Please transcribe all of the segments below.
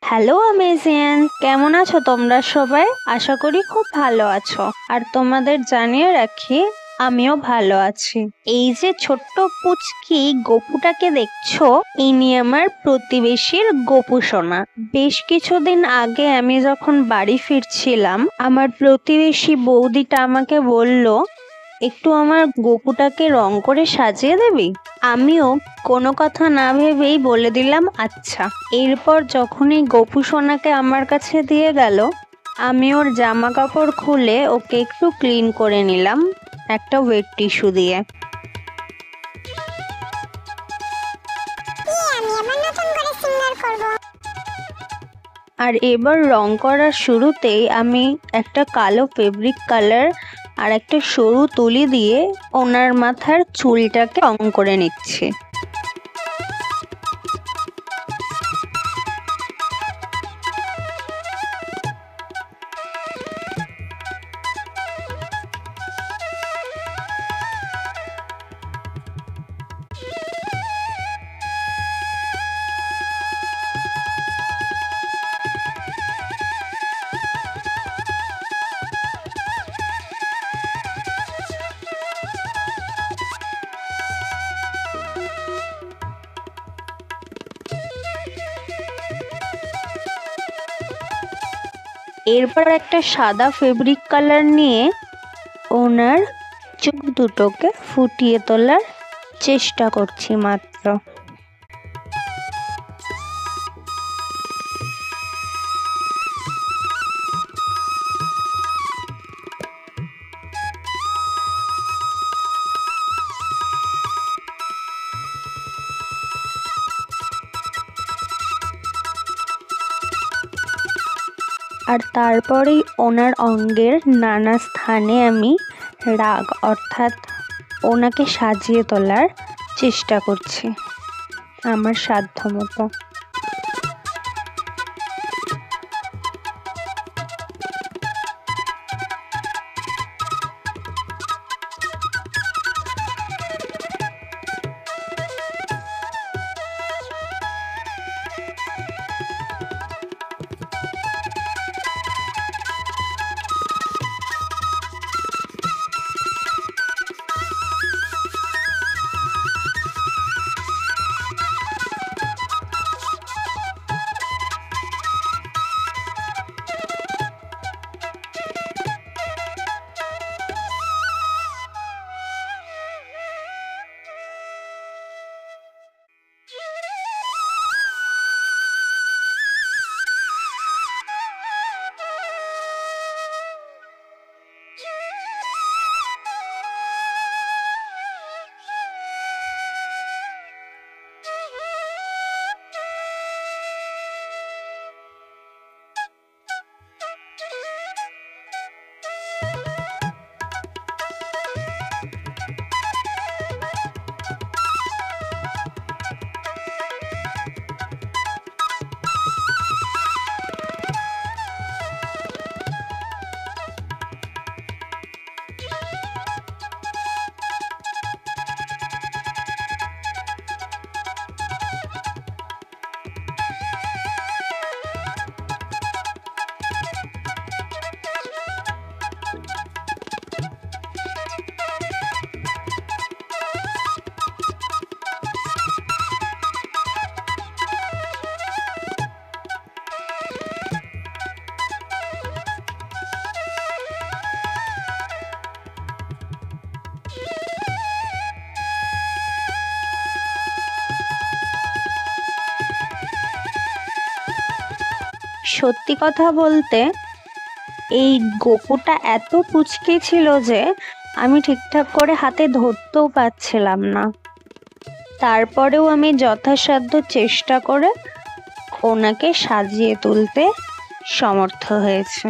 Hello অ্যামেজিয়ান, কেমন আছো তোমরা সবাই? আশা করি খুব ভালো আছো। আর তোমাদের জানিয়ে রাখি, আমিও ভালো আছি। এই যে ছোট্ট পুচকি গপুটাকে দেখছো, ইনি আমার প্রতিবেশীর গপু সোনা। বেশ কিছুদিন আগে আমি যখন বাড়ি ফিরছিলাম, আমার প্রতিবেশী বৌদিটা আমাকে বলল, একটু আমার গপুটাকে রং করে সাজিয়ে দিবি? আমিও কোনো কথা না ভেবেই বলে দিলাম আচ্ছা। এরপর যখনই গপু সোনাকে আমার কাছে দিয়ে গেল, আমি ওর জামা কাপড় খুলে ওকে একটু ক্লিন করে নিলাম একটা ওয়েট টিস্যু দিয়ে। আর এবার রং করার শুরুতেই আমি একটা কালো ফেব্রিক কালার আর একটা সরু তুলি দিয়ে ওনার মাথার চুলটাকে রং করে নিচ্ছি। এরপর একটা সাদা ফেব্রিক কালার নিয়ে ওনার চোখ দুটোকে ফুটিয়ে তোলার চেষ্টা করছি মাত্র। আর তারপরেই ওনার অঙ্গের নানা স্থানে আমি রাগ অর্থাৎ ওনাকে সাজিয়ে তোলার চেষ্টা করছি আমার সাধ্যমতো। সত্যি কথা বলতে এই গপুটা এত পুচকে ছিল যে আমি ঠিকঠাক করে হাতে ধরতেও পারছিলাম না। তারপরেও আমি যথাসাধ্য চেষ্টা করে ওনাকে সাজিয়ে তুলতে সমর্থ হয়েছে।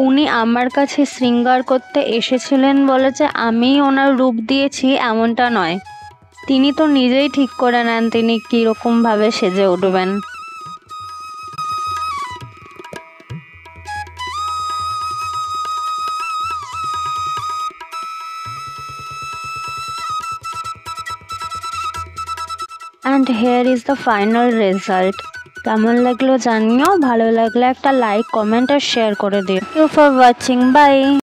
উনি আমার কাছে শৃঙ্গার করতে এসেছিলেন বলে যে আমি ওনার রূপ দিয়েছি এমনটা নয়। তিনি তো নিজেই ঠিক করে নেন তিনি কিরকম ভাবে সেজে উঠবেন। And here is the final result. কেমন লাগলো জানিও, ভালো লাগলে একটা লাইক, কমেন্ট আর শেয়ার করে দিও। Thank you for watching, by.